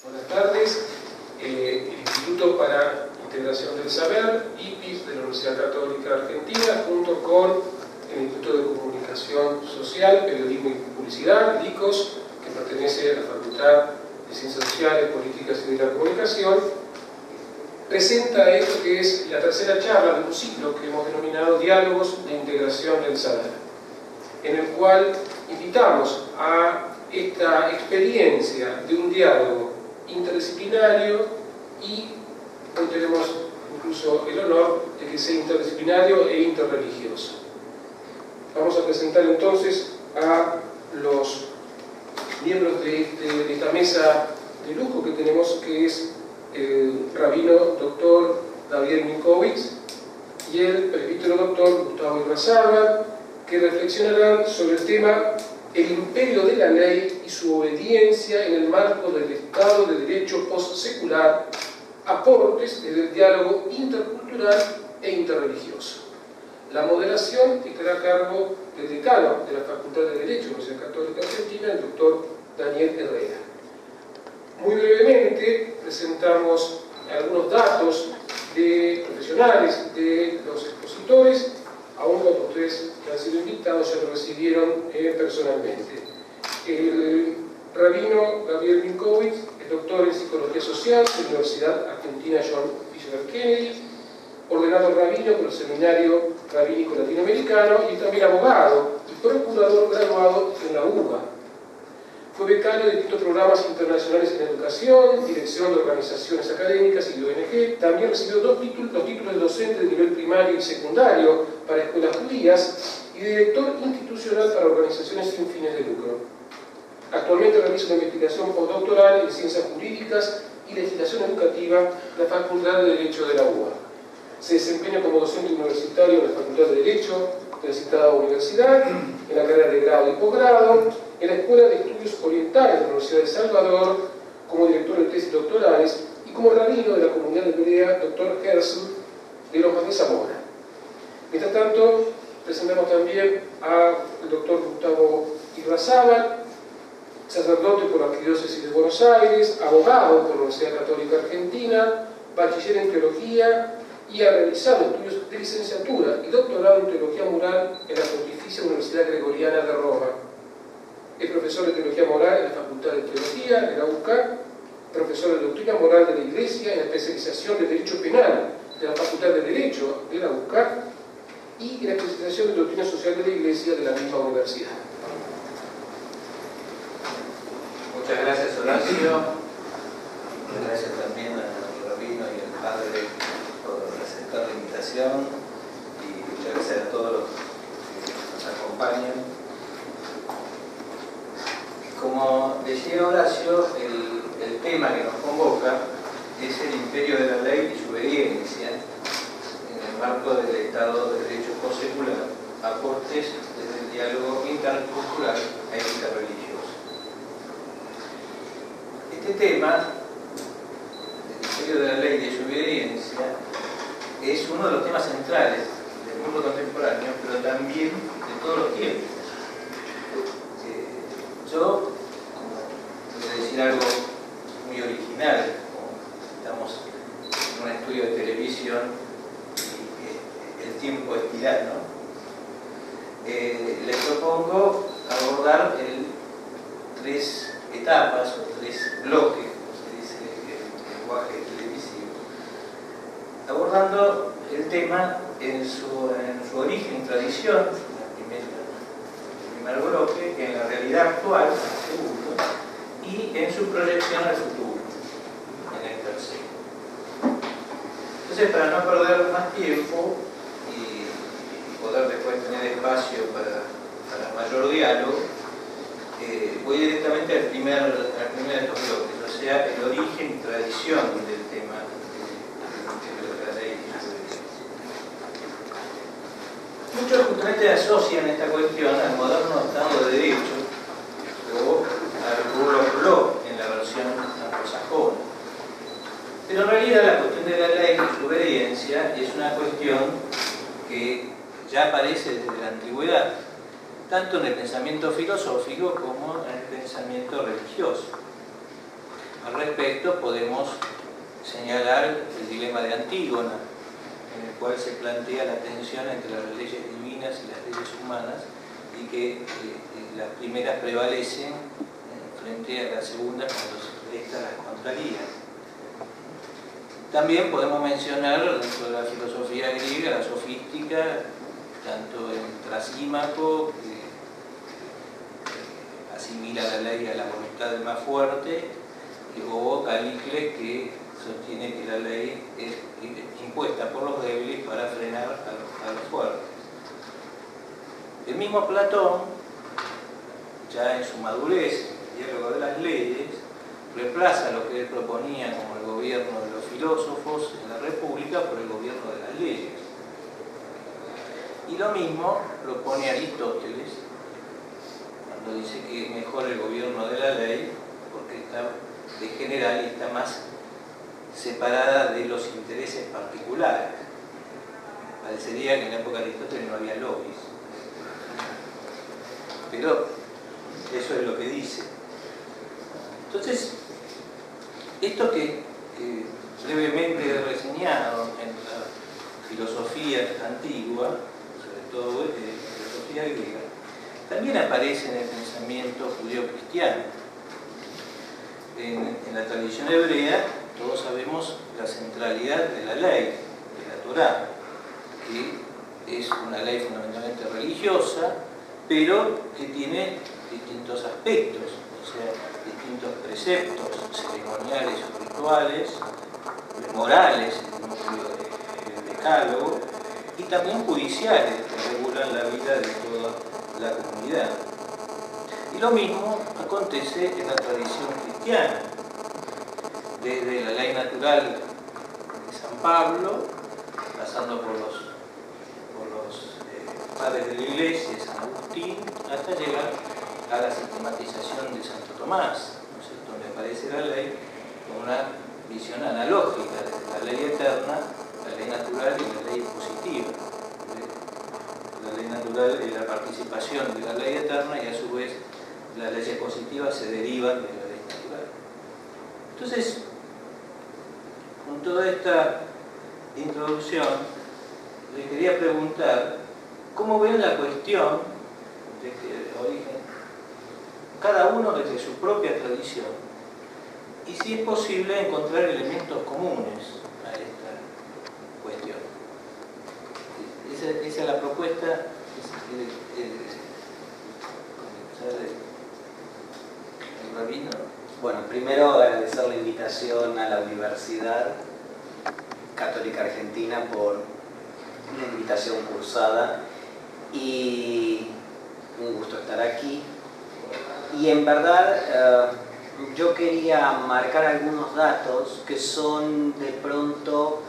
Buenas tardes. El Instituto para Integración del Saber, IPIS, de la Universidad Católica Argentina, junto con el Instituto de Comunicación Social, Periodismo y Publicidad, ICOS, que pertenece a la Facultad de Ciencias Sociales, Políticas y de la Comunicación, presenta esto que es la tercera charla de un ciclo que hemos denominado Diálogos de Integración del Saber, en el cual invitamos a esta experiencia de un diálogo interdisciplinario y hoy tenemos incluso el honor de que sea interdisciplinario e interreligioso. Vamos a presentar entonces a los miembros de esta mesa de lujo que tenemos, que es el rabino doctor David Minkowitz y el presbítero doctor Gustavo Irrazábal, que reflexionarán sobre el tema el imperio de la ley y su obediencia en el marco del Estado de Derecho postsecular, aportes desde el diálogo intercultural e interreligioso. La moderación estará a cargo del decano de la Facultad de Derecho de la Universidad Católica Argentina, el doctor Daniel Herrera. Muy brevemente presentamos algunos datos profesionales de los expositores, aún cuando ustedes que han sido invitados ya lo recibieron personalmente. El rabino Gabriel Minkowitz es doctor en Psicología Social de la Universidad Argentina John F. Kennedy, ordenado rabino por el Seminario Rabínico Latinoamericano y también abogado y procurador graduado en la UBA. Fue becario de distintos programas internacionales en educación, dirección de organizaciones académicas y de ONG. También recibió dos títulos de docente de nivel primario y secundario para escuelas judías y de director institucional para organizaciones sin fines de lucro. Actualmente realiza una investigación postdoctoral en ciencias jurídicas y legislación educativa en la Facultad de Derecho de la UBA. Se desempeña como docente universitario en la Facultad de Derecho de la citada universidad, en la carrera de grado y posgrado, en la Escuela de Estudios Orientales de la Universidad de El Salvador, como director de tesis doctorales y como rabino de la comunidad de Berea, Dr. Herzl de Lomas de Zamora. Mientras tanto, presentamos también al doctor Gustavo Irrazábal, sacerdote por la Arquidiócesis de Buenos Aires, abogado por la Universidad Católica Argentina, bachiller en teología y ha realizado estudios de licenciatura y doctorado en teología moral en la Pontificia Universidad Gregoriana de Roma. Es profesor de teología moral en la Facultad de Teología de la UCA, profesor de doctrina moral de la Iglesia en la especialización de Derecho Penal de la Facultad de Derecho de la UCA y en la especialización de doctrina social de la Iglesia de la misma universidad. Muchas gracias, Horacio. Gracias también al rabino y al padre por aceptar la invitación y muchas gracias a todos los que nos acompañan. Como decía Horacio, el tema que nos convoca es el imperio de la ley y su obediencia en el marco del Estado de Derecho postsecular, aportes desde el diálogo intercultural e interreligioso. Este tema, el imperio de la ley y su obediencia, es uno de los temas centrales del mundo contemporáneo, pero también de todos los tiempos. Yo, voy a decir algo muy original, como estamos en un estudio de televisión y el tiempo es tirano, les propongo abordar tres etapas o tres bloques, como se dice en el lenguaje televisivo, abordando el tema en su origen y tradición, primer bloque, en la realidad actual, en el segundo, y en su proyección al futuro, en el tercero. Entonces, para no perder más tiempo y poder después tener espacio para mayor diálogo, voy directamente al primer de los bloques, o sea, el origen y tradición del tema de la ley y su obediencia. Muchos justamente asocian esta cuestión al moderno Estado de Derecho o al rule of law en la versión anglosajona. Pero en realidad la cuestión de la ley y su obediencia es una cuestión que ya aparece desde la antigüedad, tanto en el pensamiento filosófico como en el pensamiento religioso. Al respecto podemos señalar el dilema de Antígona, en el cual se plantea la tensión entre las leyes divinas y las leyes humanas, y que las primeras prevalecen frente a las segundas cuando estas las contrarían. También podemos mencionar dentro de la filosofía griega la sofística, tanto en Trasímaco, que asimila la ley a la voluntad del más fuerte, o Calícles, que sostiene que la ley es impuesta por los débiles para frenar a los fuertes. El mismo Platón, ya en su madurez, en el diálogo de las leyes, reemplaza lo que él proponía como el gobierno de los filósofos en la República por el gobierno de las leyes. Y lo mismo propone Aristóteles cuando dice que es mejor el gobierno de la ley porque está de general y está más separada de los intereses particulares. Parecería que en la época de Aristóteles no había lobbies, pero eso es lo que dice. Entonces, esto que brevemente he reseñado en la filosofía antigua, sobre todo en la filosofía griega, también aparece en el pensamiento judío-cristiano. En la tradición hebrea, todos sabemos la centralidad de la ley, de la Torá, que es una ley fundamentalmente religiosa, pero que tiene distintos aspectos, o sea, distintos preceptos ceremoniales o rituales, morales, en el núcleo del decálogo, y también judiciales, que regulan la vida de toda la comunidad. Y lo mismo acontece en la tradición cristiana, desde la ley natural de San Pablo, pasando por los padres de la Iglesia, San Agustín, hasta llegar a la sistematización de Santo Tomás, ¿no es cierto?, donde aparece la ley con una visión analógica de la ley eterna, la ley natural y la ley positiva. La ley natural es la participación de la ley eterna y a su vez las leyes positivas se derivan de la ley natural. Entonces, con toda esta introducción, les quería preguntar cómo ven la cuestión de origen, cada uno desde su propia tradición, y si es posible encontrar elementos comunes a esta cuestión. Esa es la propuesta. ¿El rabino? Bueno, primero agradecer la invitación a la Universidad Católica Argentina por la invitación cursada y un gusto estar aquí. Y en verdad yo quería marcar algunos datos que son de pronto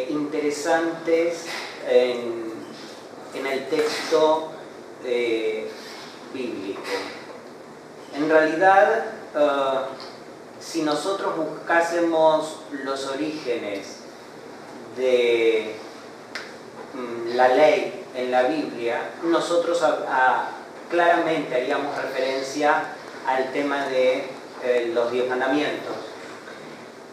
interesantes en el texto bíblico. En realidad, si nosotros buscásemos los orígenes de la ley en la Biblia, nosotros claramente haríamos referencia al tema de los 10 mandamientos.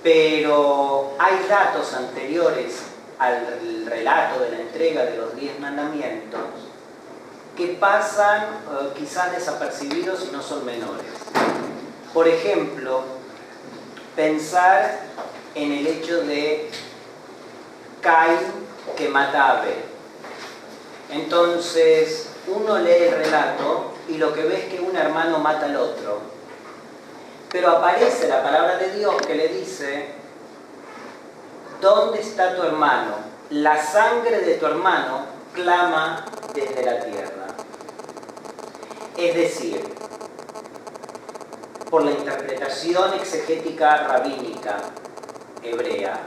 Pero hay datos anteriores al relato de la entrega de los 10 mandamientos que pasan quizás desapercibidos y no son menores. Por ejemplo, pensar en el hecho de Caín que mata a Abel. Entonces, uno lee el relato y lo que ve es que un hermano mata al otro. Pero aparece la palabra de Dios que le dice: ¿dónde está tu hermano? La sangre de tu hermano clama desde la tierra. Es decir, por la interpretación exegética rabínica hebrea,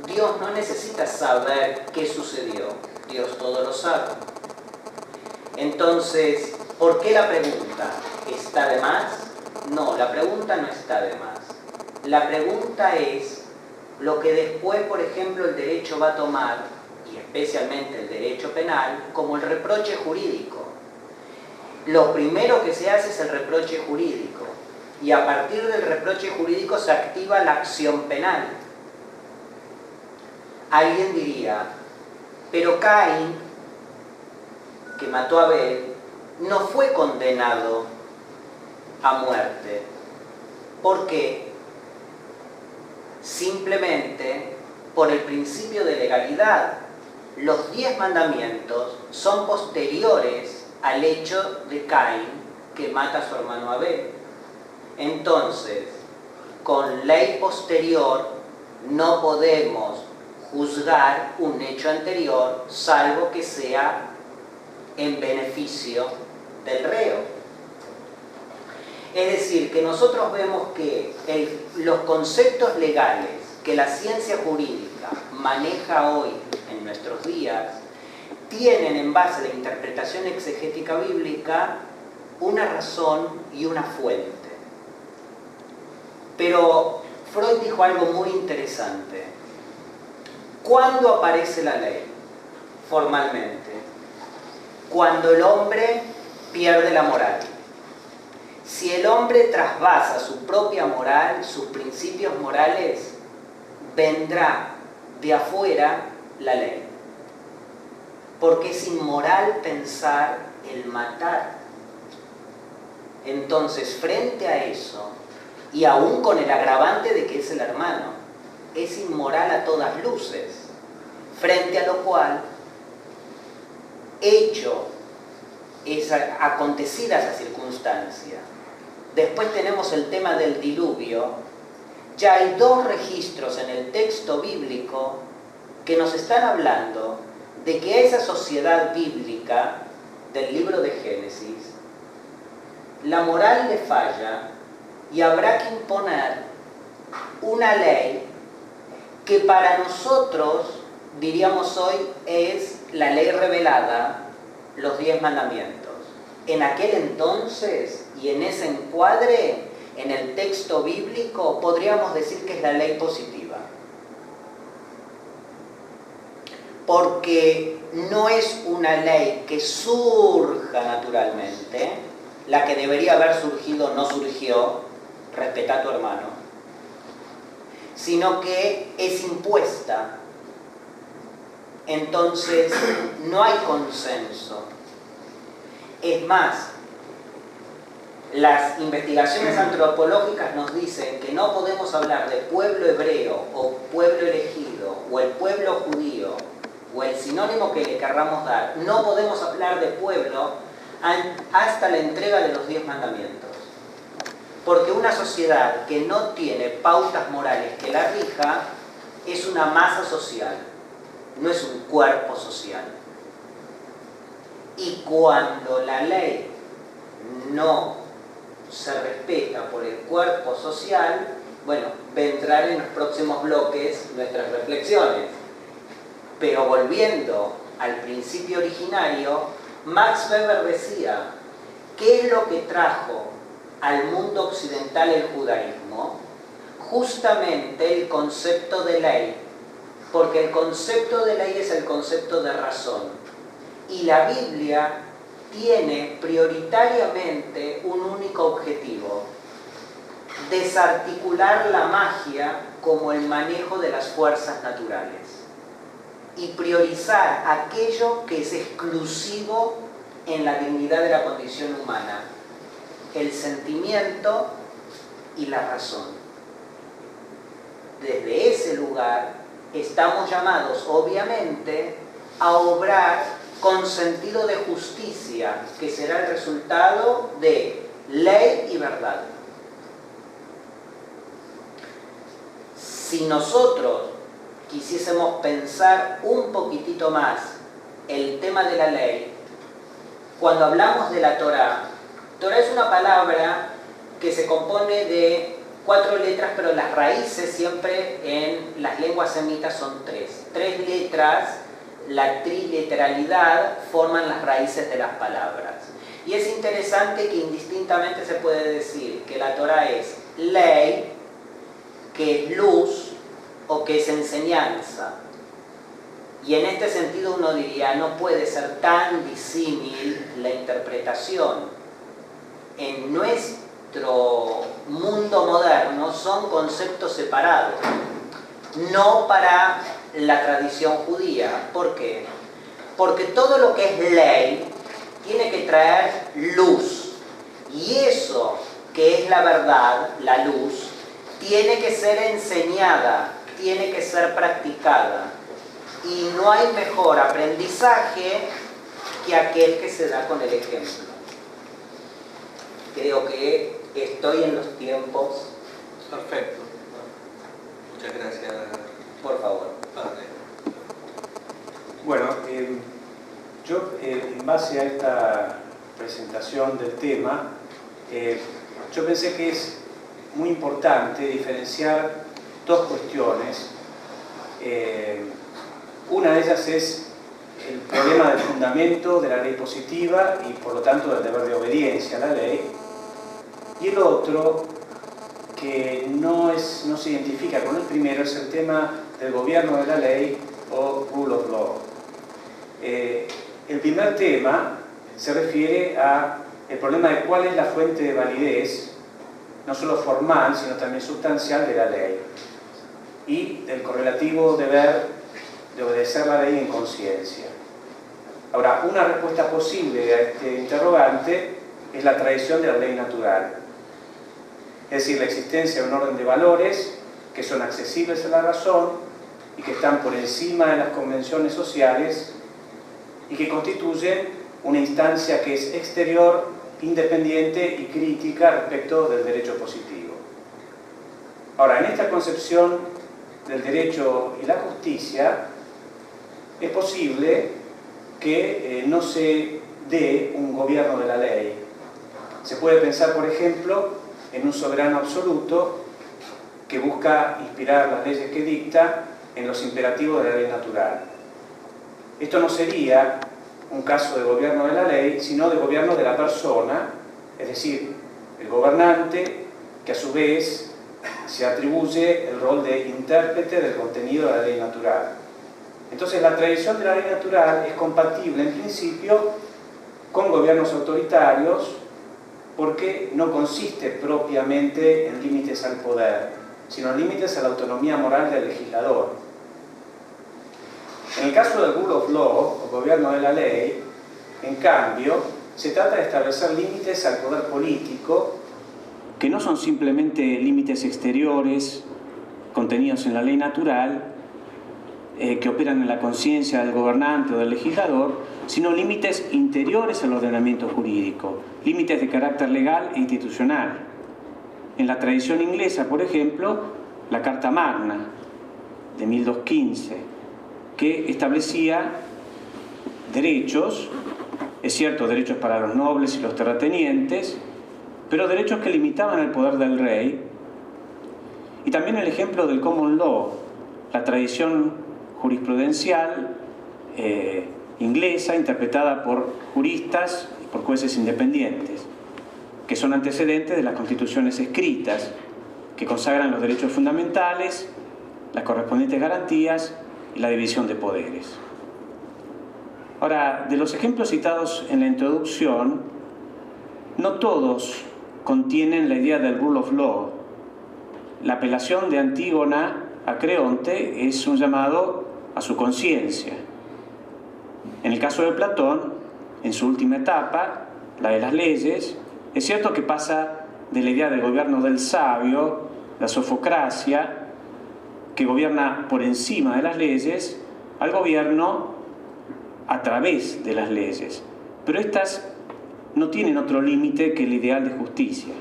Dios no necesita saber qué sucedió, Dios todo lo sabe. Entonces, ¿por qué la pregunta? ¿Está de más? No, la pregunta no está de más. La pregunta es lo que después, por ejemplo, el derecho va a tomar, y especialmente el derecho penal, como el reproche jurídico. Lo primero que se hace es el reproche jurídico. y a partir del reproche jurídico se activa la acción penal. Alguien diría, pero Caín, que mató a Abel, no fue condenado a muerte. ¿Por qué? Simplemente por el principio de legalidad. Los 10 mandamientos son posteriores al hecho de Caín que mata a su hermano Abel. Entonces, con ley posterior no podemos juzgar un hecho anterior, salvo que sea en beneficio del reo. Es decir, que nosotros vemos que los conceptos legales que la ciencia jurídica maneja hoy en nuestros días tienen en base a la interpretación exegética bíblica una razón y una fuente. Pero Freud dijo algo muy interesante. ¿Cuándo aparece la ley? Formalmente. Cuando el hombre pierde la moral. Si el hombre trasvasa su propia moral, sus principios morales, vendrá de afuera la ley. Porque es inmoral pensar el matar. Entonces, frente a eso, y aún con el agravante de que es el hermano, es inmoral a todas luces, frente a lo cual, hecho acontecida esa circunstancia, después tenemos el tema del diluvio, ya hay 2 registros en el texto bíblico que nos están hablando de que a esa sociedad bíblica del libro de Génesis, la moral le falla y habrá que imponer una ley que para nosotros, diríamos hoy, es la ley revelada, los 10 mandamientos. En aquel entonces y en ese encuadre, en el texto bíblico, podríamos decir que es la ley positiva. Porque no es una ley que surja naturalmente, la que debería haber surgido no surgió, respeta a tu hermano, sino que es impuesta. Entonces no hay consenso. Es más, las investigaciones antropológicas nos dicen que no podemos hablar de pueblo hebreo o pueblo elegido o el pueblo judío o el sinónimo que le querramos dar. No podemos hablar de pueblo hasta la entrega de los 10 mandamientos. Porque una sociedad que no tiene pautas morales que la rija es una masa social, no es un cuerpo social. Y cuando la ley no se respeta por el cuerpo social, bueno, vendrán en los próximos bloques nuestras reflexiones. Pero volviendo al principio originario, Max Weber decía, ¿qué es lo que trajo al mundo occidental el judaísmo? Justamente el concepto de ley, porque el concepto de ley es el concepto de razón. Y la Biblia tiene prioritariamente un único objetivo: desarticular la magia como el manejo de las fuerzas naturales y priorizar aquello que es exclusivo en la dignidad de la condición humana, el sentimiento y la razón. Desde ese lugar estamos llamados, obviamente, a obrar con sentido de justicia, que será el resultado de ley y verdad. Si nosotros quisiésemos pensar un poquitito más el tema de la ley, cuando hablamos de la Torá, Torá es una palabra que se compone de 4 letras, pero las raíces siempre en las lenguas semitas son 3. 3 letras, la triliteralidad, forman las raíces de las palabras. Y es interesante que indistintamente se puede decir que la Torá es ley, que es luz o que es enseñanza. Y en este sentido uno diría, no puede ser tan disímil la interpretación. No es nuestro mundo moderno son conceptos separados, no para la tradición judía. ¿Por qué? Porque todo lo que es ley tiene que traer luz, y eso que es la verdad, la luz, tiene que ser enseñada, tiene que ser practicada, y no hay mejor aprendizaje que aquel que se da con el ejemplo. Creo que estoy en los tiempos. Perfecto. Muchas gracias. Por favor. Padre. Bueno, yo en base a esta presentación del tema, yo pensé que es muy importante diferenciar dos cuestiones. Una de ellas es el problema del fundamento de la ley positiva y por lo tanto del deber de obediencia a la ley, y el otro, que no se identifica con el primero, es el tema del gobierno de la ley o rule of law. El primer tema se refiere al problema de cuál es la fuente de validez, no solo formal, sino también sustancial de la ley, y del correlativo deber de obedecer la ley en conciencia. Ahora, una respuesta posible a este interrogante es la tradición de la ley natural, es decir, la existencia de un orden de valores que son accesibles a la razón y que están por encima de las convenciones sociales y que constituyen una instancia que es exterior, independiente y crítica respecto del derecho positivo. Ahora, en esta concepción del derecho y la justicia, es posible que no se dé un gobierno de la ley. Se puede pensar, por ejemplo, en un soberano absoluto que busca inspirar las leyes que dicta en los imperativos de la ley natural. Esto no sería un caso de gobierno de la ley, sino de gobierno de la persona, es decir, el gobernante que a su vez se atribuye el rol de intérprete del contenido de la ley natural. Entonces, la tradición de la ley natural es compatible en principio con gobiernos autoritarios porque no consiste propiamente en límites al poder, sino en límites a la autonomía moral del legislador. En el caso del rule of law, o gobierno de la ley, en cambio, se trata de establecer límites al poder político, que no son simplemente límites exteriores contenidos en la ley natural, que operan en la conciencia del gobernante o del legislador, sino límites interiores al ordenamiento jurídico, límites de carácter legal e institucional. En la tradición inglesa, por ejemplo, la Carta Magna de 1215, que establecía derechos, es cierto, derechos para los nobles y los terratenientes, pero derechos que limitaban el poder del rey. Y también el ejemplo del common law, la tradición jurisprudencial inglesa, interpretada por juristas y por jueces independientes, que son antecedentes de las constituciones escritas, que consagran los derechos fundamentales, las correspondientes garantías y la división de poderes. Ahora, de los ejemplos citados en la introducción, no todos contienen la idea del rule of law. La apelación de Antígona a Creonte es un llamado a su conciencia. En el caso de Platón, en su última etapa, la de las leyes, es cierto que pasa de la idea del gobierno del sabio, la sofocracia, que gobierna por encima de las leyes, al gobierno a través de las leyes. Pero estas no tienen otro límite que el ideal de justicia.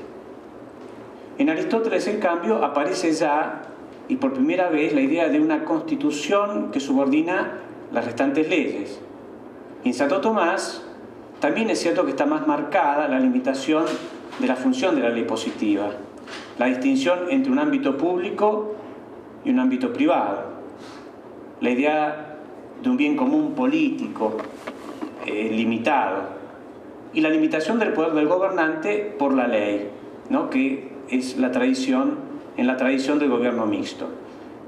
En Aristóteles, en cambio, aparece ya, y por primera vez, la idea de una constitución que subordina las restantes leyes. Y en Santo Tomás también es cierto que está más marcada la limitación de la función de la ley positiva, la distinción entre un ámbito público y un ámbito privado, la idea de un bien común político limitado y la limitación del poder del gobernante por la ley, ¿no?, que es la tradición, en la tradición del gobierno mixto.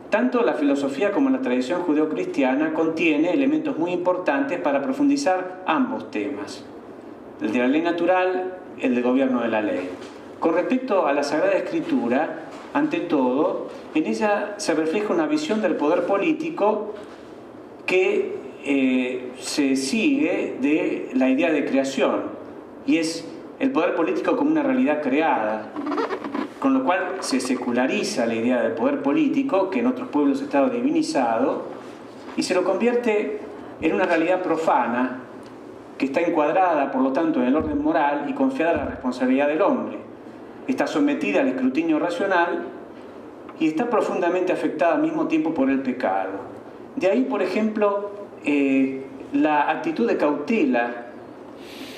Tanto la filosofía como la tradición judeocristiana contiene elementos muy importantes para profundizar ambos temas, el de la ley natural, el del gobierno de la ley. Con respecto a la Sagrada Escritura, ante todo, en ella se refleja una visión del poder político que se sigue de la idea de creación, y es el poder político como una realidad creada, con lo cual se seculariza la idea del poder político, que en otros pueblos estaba divinizado, y se lo convierte en una realidad profana, que está encuadrada, por lo tanto, en el orden moral y confiada a la responsabilidad del hombre. Está sometida al escrutinio racional y está profundamente afectada al mismo tiempo por el pecado. De ahí, por ejemplo, la actitud de cautela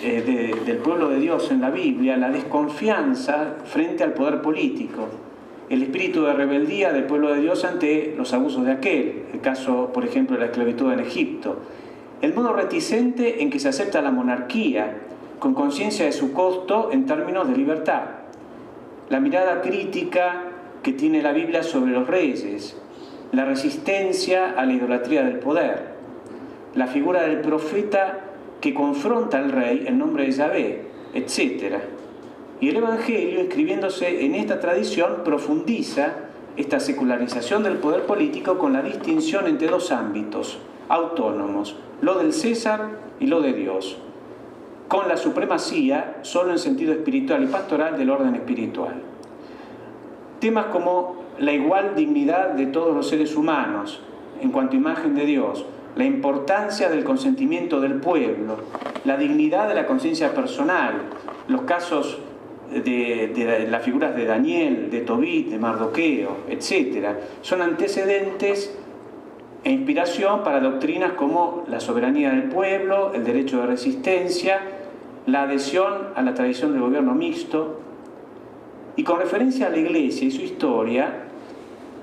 del pueblo de Dios en la Biblia, la desconfianza frente al poder político, el espíritu de rebeldía del pueblo de Dios ante los abusos de aquel, el caso, por ejemplo, de la esclavitud en Egipto, el modo reticente en que se acepta la monarquía, con conciencia de su costo en términos de libertad, la mirada crítica que tiene la Biblia sobre los reyes, la resistencia a la idolatría del poder, la figura del profeta que confronta al rey en nombre de Yahvé, etc. Y el Evangelio, inscribiéndose en esta tradición, profundiza esta secularización del poder político con la distinción entre dos ámbitos autónomos, lo del César y lo de Dios, con la supremacía solo en sentido espiritual y pastoral del orden espiritual. Temas como la igual dignidad de todos los seres humanos en cuanto a imagen de Dios, la importancia del consentimiento del pueblo, la dignidad de la conciencia personal, los casos de las figuras de Daniel, de Tobit, de Mardoqueo, etc., son antecedentes e inspiración para doctrinas como la soberanía del pueblo, el derecho de resistencia, la adhesión a la tradición del gobierno mixto. Y con referencia a la Iglesia y su historia,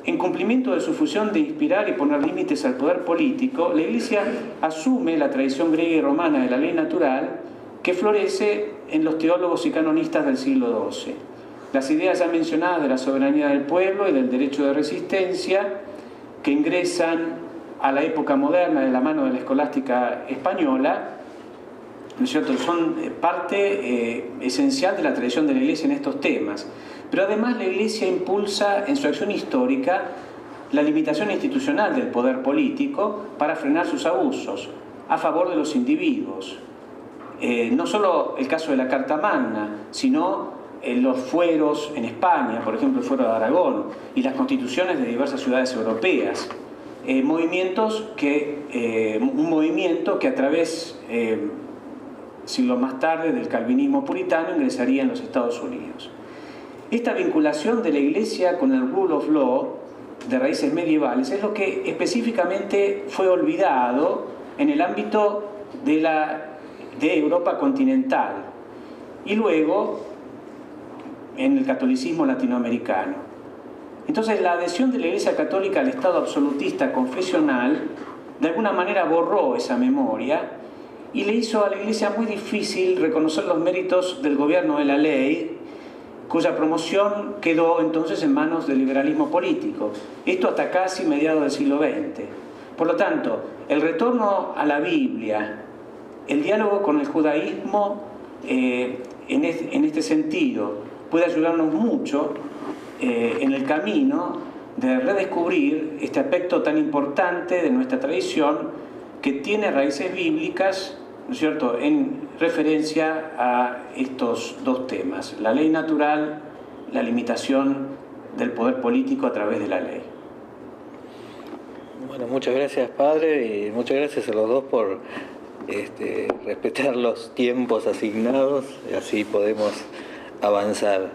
en cumplimiento de su función de inspirar y poner límites al poder político, la Iglesia asume la tradición griega y romana de la ley natural que florece en los teólogos y canonistas del siglo XII. Las ideas ya mencionadas de la soberanía del pueblo y del derecho de resistencia, que ingresan a la época moderna de la mano de la escolástica española, ¿no es cierto?, son parte esencial de la tradición de la Iglesia en estos temas. Pero además la Iglesia impulsa en su acción histórica la limitación institucional del poder político para frenar sus abusos a favor de los individuos. No solo el caso de la Carta Magna, sino los fueros en España, por ejemplo el fuero de Aragón, y las constituciones de diversas ciudades europeas. Un movimiento que a través, siglos más tarde, del calvinismo puritano ingresaría en los Estados Unidos. Esta vinculación de la Iglesia con el rule of law de raíces medievales es lo que específicamente fue olvidado en el ámbito de Europa continental y luego en el catolicismo latinoamericano. Entonces la adhesión de la Iglesia Católica al Estado absolutista confesional de alguna manera borró esa memoria y le hizo a la Iglesia muy difícil reconocer los méritos del gobierno de la ley, cuya promoción quedó entonces en manos del liberalismo político. Esto hasta casi mediados del siglo XX. Por lo tanto, el retorno a la Biblia, el diálogo con el judaísmo en este sentido puede ayudarnos mucho en el camino de redescubrir este aspecto tan importante de nuestra tradición que tiene raíces bíblicas, ¿no es cierto?, en referencia a estos dos temas, la ley natural, la limitación del poder político a través de la ley. Bueno, muchas gracias, padre, y muchas gracias a los dos por respetar los tiempos asignados, y así podemos avanzar.